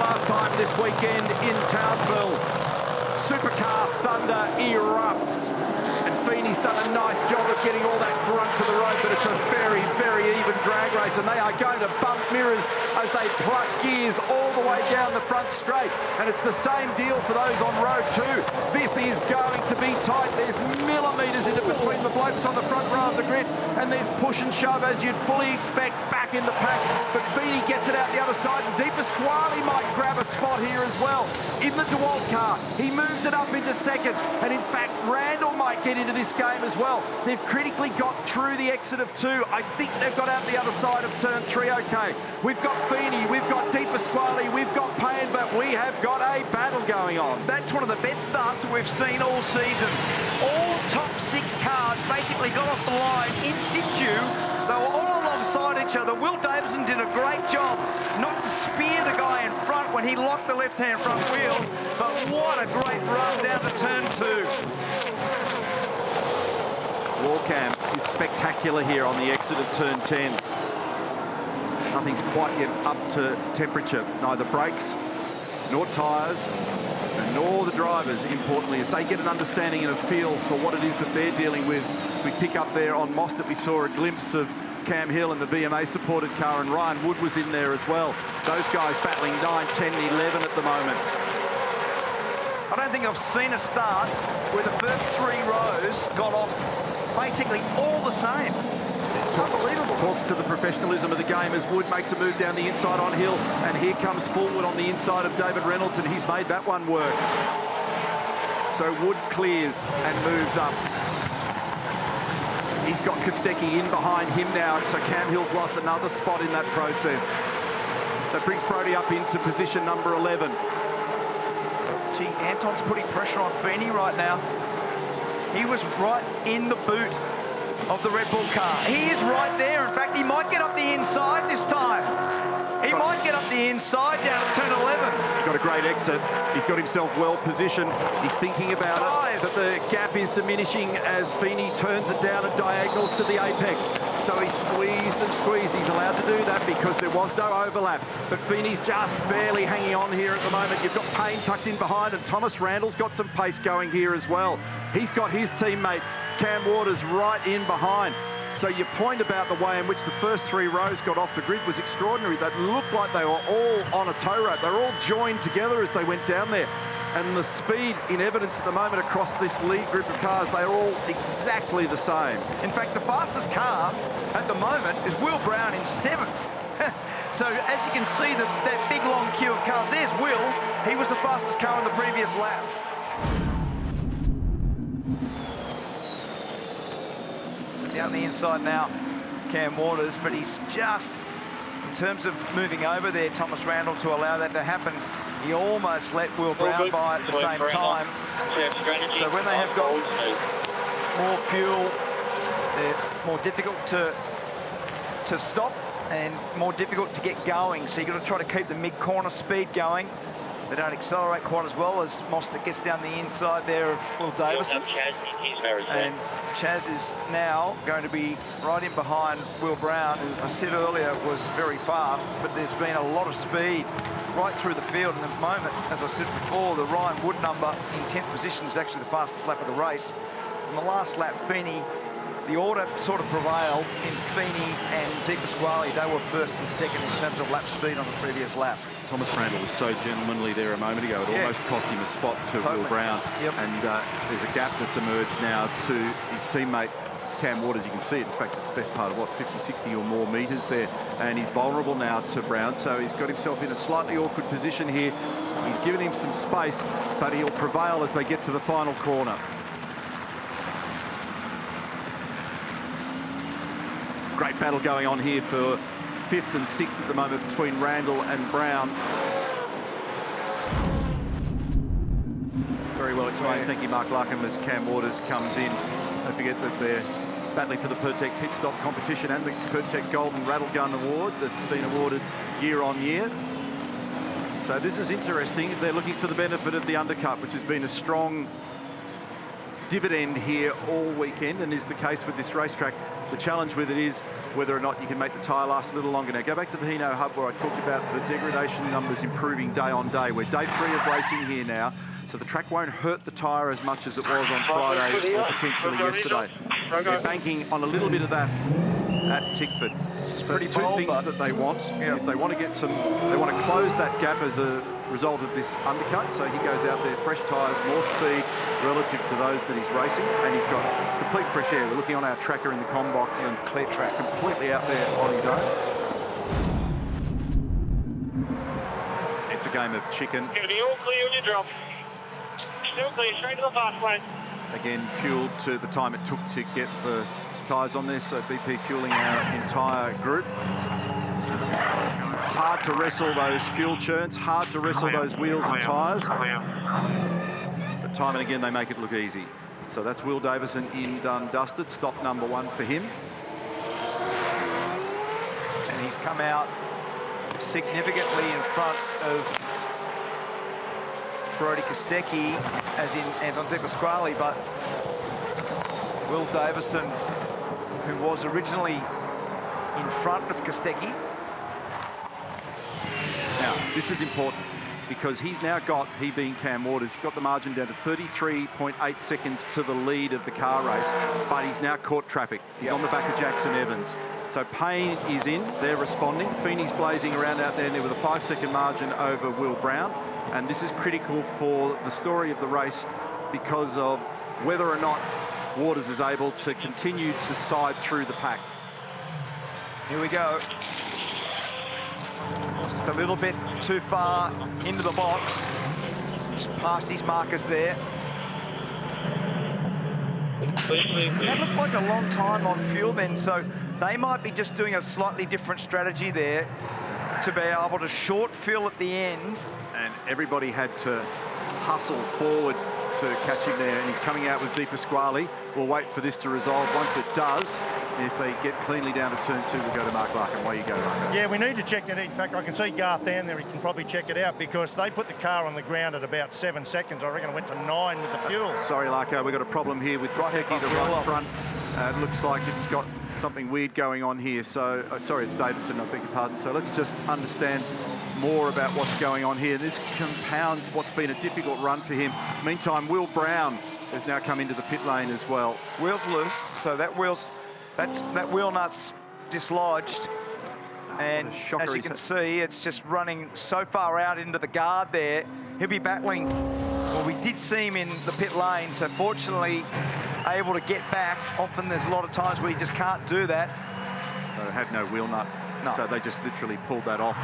last time this weekend in Townsville. Supercar thunder erupts. And Feeney's done a nice job of getting all that grunt to the road, but it's a very, very even drag race, and they are going to bump mirrors as they pluck gears all the way down the front straight. And it's the same deal for those on row 2. This is going to be tight. There's millimetres in it between the blokes on the front row of the grid, and there's push and shove as you'd fully expect back in the pack. But Feeney gets it out the other side, and Di Pasquale might grab a spot here as well. In the DeWalt car, he moves it up into second, and in fact, Randall might get into this game as well. They've critically got through the exit of 2. I think they've got out the other side of turn 3 okay. We've got Feeney, we've got Di Pasquale, we've got Payne, but we have got a battle going on. That's one of the best starts we've seen all season. All top 6 cars basically got off the line in situ. They were all alongside each other. Will Davison did a great job not to spear the guy in front when he locked the left-hand front wheel, but what a great run down to turn 2. Warcam is spectacular here on the exit of turn 10. Nothing's quite yet up to temperature. Neither brakes, nor tyres, and nor the drivers, importantly, as they get an understanding and a feel for what it is that they're dealing with. As we pick up there on Mostert, we saw a glimpse of Cam Hill and the VMA-supported car, and Ryan Wood was in there as well. Those guys battling 9, 10, and 11 at the moment. I don't think I've seen a start where the first 3 rows got off basically all the same. Unbelievable. Talks to the professionalism of the game as Wood makes a move down the inside on Hill, and here comes Fullwood on the inside of David Reynolds, and he's made that one work. So Wood clears and moves up. He's got Kostecki in behind him now, so Cam Hill's lost another spot in that process. That brings Brodie up into position number 11. Gee, Anton's putting pressure on Feeney right now. He was right in the boot of the Red Bull car. He is right there. In fact, he might get up the inside this time. He might get up the inside down to turn 11. He's got a great exit. He's got himself well positioned. He's thinking about it, but the gap is diminishing as Feeney turns it down at diagonals to the apex. So he's squeezed and squeezed. He's allowed to do that because there was no overlap. But Feeney's just barely hanging on here at the moment. You've got Payne tucked in behind, and Thomas Randall's got some pace going here as well. He's got his teammate Cam Waters right in behind. So your point about the way in which the first 3 rows got off the grid was extraordinary. That looked like they were all on a tow rope. They were all joined together as they went down there. And the speed in evidence at the moment across this lead group of cars, they are all exactly the same. In fact, the fastest car at the moment is Will Brown in 7th. So as you can see, that big long queue of cars, there's Will. He was the fastest car on the previous lap. Down the inside now, Cam Waters, but he's just, in terms of moving over there, Thomas Randall, to allow that to happen, he almost let Will Brown by at the same time. So when they have got more fuel, they're more difficult to stop and more difficult to get going. So you've got to try to keep the mid-corner speed going. They don't accelerate quite as well as Mostert gets down the inside there of Will Davison. And Chaz is now going to be right in behind Will Brown, who I said earlier was very fast, but there's been a lot of speed right through the field. And at the moment, as I said before, the Ryan Wood number in 10th position is actually the fastest lap of the race. In the last lap, Feeney, the order sort of prevailed in Feeney and Di Pasquale. They were first and second in terms of lap speed on the previous lap. Thomas Randall was so gentlemanly there a moment ago. It almost cost him a spot to Will Brown. Yep. And there's a gap that's emerged now to his teammate Cam Waters. You can see it. In fact, it's the best part of, what, 50, 60 or more metres there. And he's vulnerable now to Brown. So he's got himself in a slightly awkward position here. He's given him some space, but he'll prevail as they get to the final corner. Great battle going on here for 5th and 6th at the moment between Randall and Brown. Very well explained. Thank you, Mark Larkham, as Cam Waters comes in. Don't forget that they're battling for the Pertec Pit Stop competition and the Pertec Golden Rattle Gun Award that's been awarded year on year. So this is interesting. They're looking for the benefit of the undercut, which has been a strong dividend here all weekend and is the case with this racetrack. The challenge with it is whether or not you can make the tyre last a little longer. Now, go back to the Hino Hub where I talked about the degradation numbers improving day on day. We're day 3 of racing here now, so the track won't hurt the tyre as much as it was on Friday or potentially yesterday. They're banking on a little bit of that at Tickford. So two things that they want is they want to get some, they want to close that gap as a result of this undercut. So he goes out there, fresh tyres, more speed relative to those that he's racing, and he's got complete fresh air. We're looking on our tracker in the comm box, and he's completely out there on his own. It's a game of chicken. Going to be all clear when you drop. Still clear, straight to the fast lane. Again, fueled to the time it took to get the tyres on there, so BP fueling our entire group. Hard to wrestle those fuel churns, hard to wrestle those wheels and tyres. But time and again, they make it look easy. So that's Will Davison in done dusted, stop number 1 for him. And he's come out significantly in front of Brodie Kostecki, as in Anton De Pasquale, but Will Davison, who was originally in front of Kostecki. Now, this is important because he's now got, he being Cam Waters, he's got the margin down to 33.8 seconds to the lead of the car race, but he's now caught traffic. He's on the back of Jackson Evans. So Payne is in, they're responding. Feeney's blazing around out there with a 5-second margin over Will Brown. And this is critical for the story of the race because of whether or not Waters is able to continue to side through the pack. Here we go. Just a little bit too far into the box. Just past his markers there. That looked like a long time on fuel then, so they might be just doing a slightly different strategy there to be able to short fill at the end. And everybody had to hustle forward to catch him there, and he's coming out with De Pasquale. We'll wait for this to resolve. Once it does, if they get cleanly down to turn 2, we'll go to Mark Larkin. Away you go, Mark. Yeah, we need to check that. In fact, I can see Garth down there. He can probably check it out because they put the car on the ground at about 7 seconds. I reckon it went to 9 with the fuel. Sorry, Larko, we've got a problem here with Kostecki, the right front. It looks like it's got something weird going on here. So, sorry, it's Davison, I beg your pardon. So let's just understand more about what's going on here. This compounds what's been a difficult run for him. Meantime, Will Brown has now come into the pit lane as well. Wheel's loose, so that wheel nut's dislodged. And as you can see, it's just running so far out into the guard there. He'll be battling. Well, we did see him in the pit lane, so fortunately able to get back. Often there's a lot of times where you just can't do that. They have no wheel nut, so they just literally pulled that off.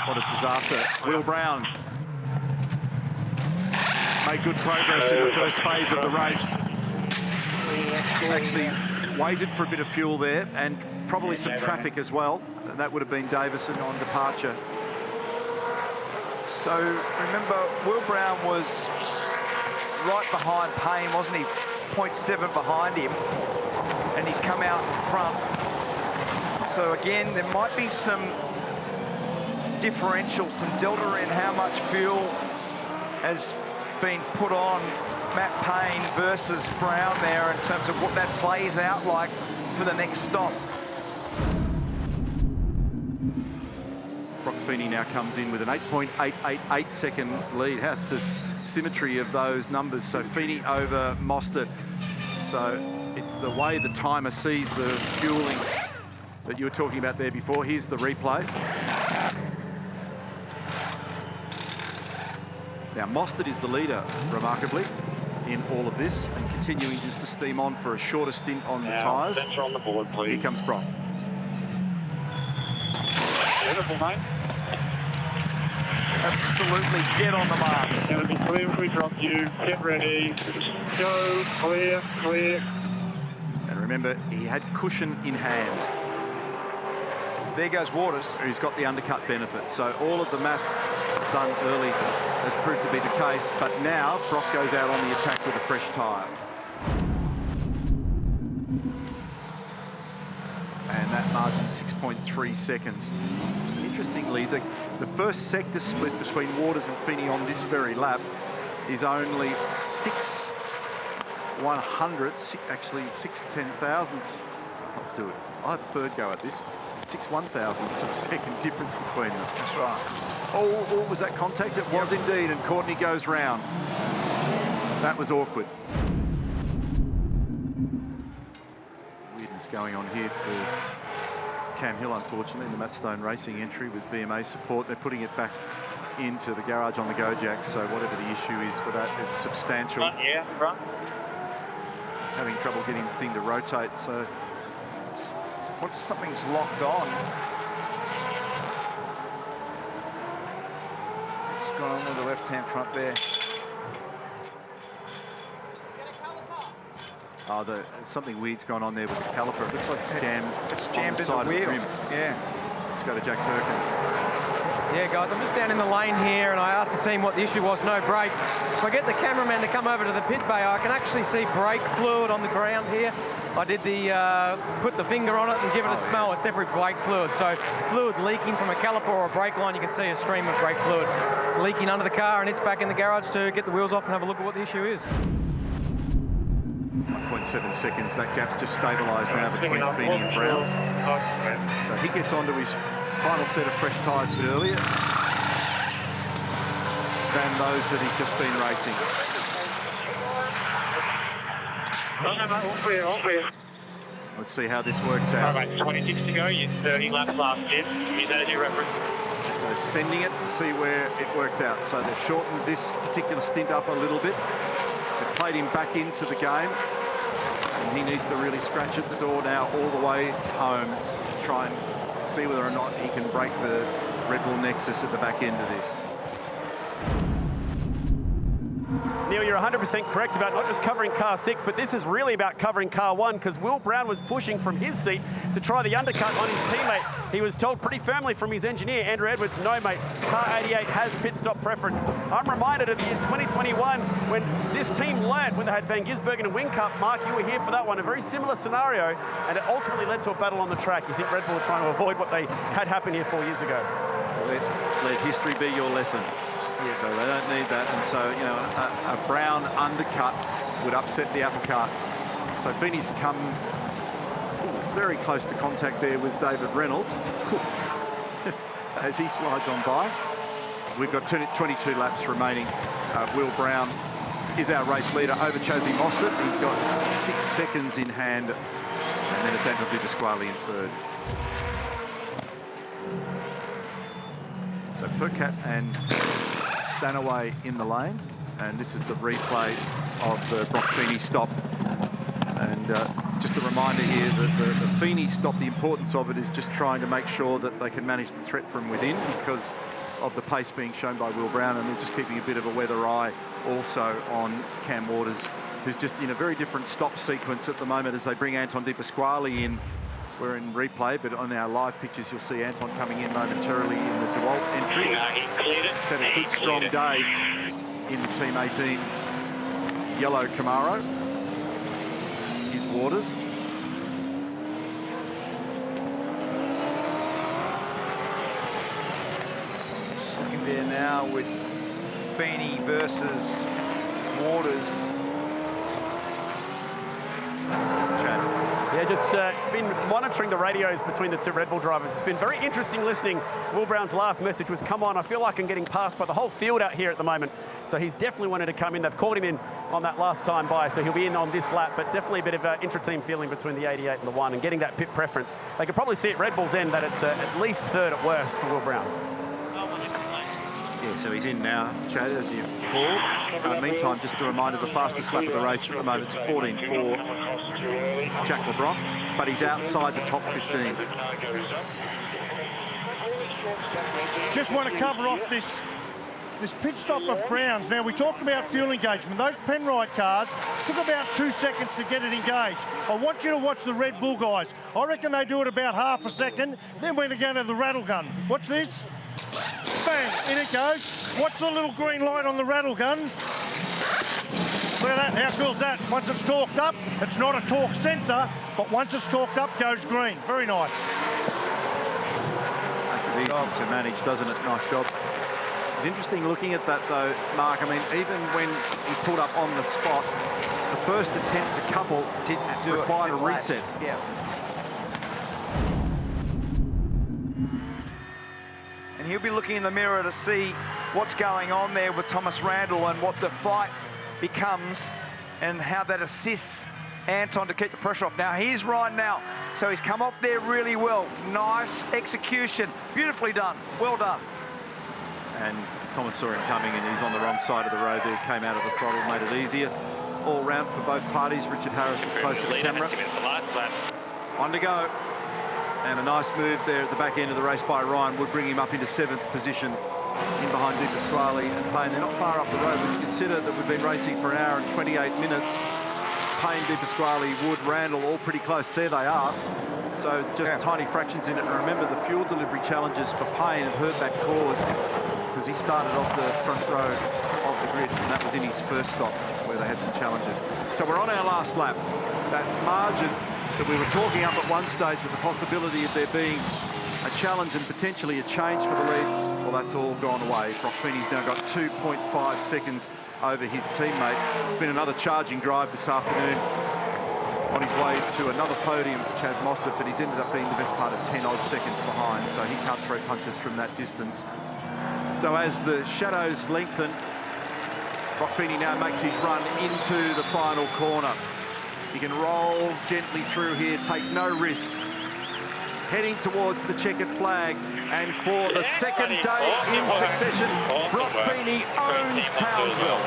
What a disaster. Will Brown made good progress in the first phase of the race. Actually waited for a bit of fuel there and probably some traffic as well. That would have been Davison on departure. So remember, Will Brown was right behind Payne, wasn't he? 0.7 behind him, and he's come out in front. So again, there might be some differential, some delta in how much fuel has been put on Matt Payne versus Brown there in terms of what that plays out like for the next stop. Brock Feeney now comes in with an 8.888 second lead. How's this symmetry of those numbers? So Feeney over Mostert. So it's the way the timer sees the fueling that you were talking about there before. Here's the replay. Now, Mostert is the leader, remarkably, in all of this, and continuing just to steam on for a shorter stint on the tyres. On the board, please. Here comes Brock. Beautiful, mate. Absolutely get on the marks. Going to be clear when we drop you. Get ready. Go. Clear. Clear. And remember, he had cushion in hand. There goes Waters. Who's got the undercut benefit. So all of the math done early has proved to be the case, but now Brock goes out on the attack with a fresh tyre. And that margin 6.3 seconds. Interestingly, the first sector split between Waters and Feeney on this very lap is only 6 100, actually 6/10,000ths. I'll do it. I'll have a third go at this. 6/1000ths of a second difference between them. That's right. Oh, was that contact? It was indeed, and Courtney goes round. That was awkward. Weirdness going on here for Cam Hill, unfortunately, in the Matt Stone Racing entry with BMA support. They're putting it back into the garage on the Go-Jack, so whatever the issue is for that, it's substantial. Yeah, right. Having trouble getting the thing to rotate, so... Something's locked on. What's going on with the left-hand front there? Oh, something weird's gone on there with the caliper. It looks like it's jammed. It's jammed on the in side the wheel. of the rim. Yeah. Let's go to Jack Perkins. Yeah, guys, I'm just down in the lane here, and I asked the team what the issue was. No brakes. If I get the cameraman to come over to the pit bay, I can actually see brake fluid on the ground here. I did put the finger on it and give it a smell. It's definitely brake fluid. So fluid leaking from a caliper or a brake line, you can see a stream of brake fluid leaking under the car, and it's back in the garage to get the wheels off and have a look at what the issue is. 1.7 seconds. That gap's just stabilised now between Feeney and Brown. So he gets onto his final set of fresh tyres a bit earlier than those that he's just been racing. All clear. Let's see how this works out. All right, 26 to go. You're 30 laps last year. Use that as your reference. So sending it to see where it works out. So they've shortened this particular stint up a little bit. They've played him back into the game. And he needs to really scratch at the door now all the way home. Try and see whether or not he can break the Red Bull Nexus at the back end of this. Neil, you're 100% correct about not just covering car 6, but this is really about covering car 1, because Will Brown was pushing from his seat to try the undercut on his teammate. He was told pretty firmly from his engineer, Andrew Edwards, no mate, car 88 has pit stop preference. I'm reminded of the year 2021 when this team learnt when they had Van Gisbergen and Whincup. Mark, you were here for that one, a very similar scenario, and it ultimately led to a battle on the track. You think Red Bull were trying to avoid what they had happened here 4 years ago? Let history be your lesson. Yes. So they don't need that, and so, you know, a Brown undercut would upset the apple cart. So Feeney's come very close to contact there with David Reynolds as he slides on by. We've got 22 laps remaining. Will Brown is our race leader over Chazzy Mostert. He's got 6 seconds in hand, and then it's Anton de Pasquale in third. So Percat and Stanaway in the lane, and this is the replay of the Brock Feeney stop. And just a reminder here that the Feeney stop, the importance of it is just trying to make sure that they can manage the threat from within because of the pace being shown by Will Brown, and they're just keeping a bit of a weather eye also on Cam Waters, who's just in a very different stop sequence at the moment as they bring Anton de Pasquale in. We're in replay, but on our live pictures, you'll see Anton coming in momentarily in the DeWalt entry. He's had a good, strong day in the Team 18 yellow Camaro. Here's Waters. Just looking there now with Feeney versus Waters. Yeah, just been monitoring the radios between the two Red Bull drivers. It's been very interesting listening. Will Brown's last message was, come on, I feel like I'm getting passed by the whole field out here at the moment. So he's definitely wanted to come in. They've called him in on that last time by, so he'll be in on this lap, but definitely a bit of an intra-team feeling between the 88 and the 1 and getting that pit preference. They could probably see at Red Bull's end that it's at least third at worst for Will Brown. Yeah, so he's in now, Chad, as you call. Meantime, just a reminder, the fastest lap of the race at the moment is 14.4. Jack LeBron, but he's outside the top 15. Just want to cover off this pit stop of Brown's. Now, we talked about fuel engagement. Those Penrite cars took about 2 seconds to get it engaged. I want you to watch the Red Bull guys. I reckon they do it about half a second. Then we're going to go to the rattle gun. Watch this. Bang, in it goes. Watch the little green light on the rattle gun. Look at that, how cool's that? Once it's torqued up, it's not a torque sensor, but once it's torqued up, goes green. Very nice. Makes it easy to manage, doesn't it? Nice job. It's interesting looking at that, though, Mark. I mean, even when he pulled up on the spot, the first attempt to couple didn't require a reset. Yeah. And he'll be looking in the mirror to see what's going on there with Thomas Randall and what the fight becomes and how that assists Anton to keep the pressure off. Now, here's Ryan now. So he's come off there really well. Nice execution. Beautifully done. Well done. And Thomas saw him coming and he's on the wrong side of the road there, came out of the throttle, made it easier. All round for both parties. Richard Harris was close to the camera. On to go. And a nice move there at the back end of the race by Ryan would bring him up into 7th position in behind Di Pasquale and Payne. They're not far up the road. When you consider that we've been racing for an hour and 28 minutes, Payne, Di Pasquale, Wood, Randall, all pretty close. There they are. So just tiny fractions in it. And remember, the fuel delivery challenges for Payne have hurt that cause because he started off the front row of the grid, and that was in his first stop where they had some challenges. So we're on our last lap. That margin that we were talking up at one stage with the possibility of there being a challenge and potentially a change for the lead, well, that's all gone away. Brock Feeney's now got 2.5 seconds over his teammate. It's been another charging drive this afternoon on his way to another podium for Chaz Mostert, but he's ended up being the best part of 10 odd seconds behind, so he can't throw punches from that distance. So as the shadows lengthen, Brock Feeney now makes his run into the final corner. He can roll gently through here, take no risk. Heading towards the checkered flag, and for the second day in succession, Brock Feeney owns Townsville.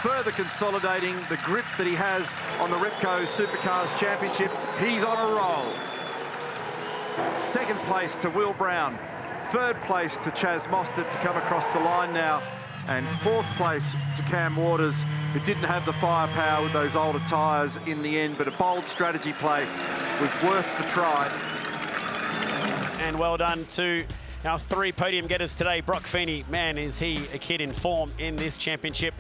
Further consolidating the grip that he has on the Repco Supercars Championship. He's on a roll. 2nd place to Will Brown. 3rd place to Chaz Mostert to come across the line now. And 4th place to Cam Waters, who didn't have the firepower with those older tyres in the end, but a bold strategy play was worth the try. And well done to our 3 podium getters today. Brock Feeney, man, is he a kid in form in this championship.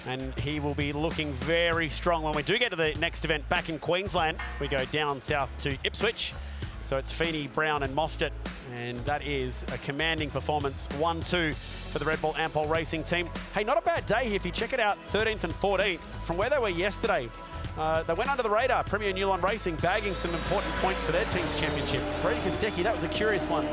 And he will be looking very strong when we do get to the next event back in Queensland. We go down south to Ipswich. So it's Feeney, Brown and Mostert, and that is a commanding performance. 1-2 for the Red Bull Ampol Racing team. Hey, not a bad day here if you check it out, 13th and 14th. From where they were yesterday, they went under the radar. Premier Newline Racing bagging some important points for their team's championship. Brady Kostecki, that was a curious one.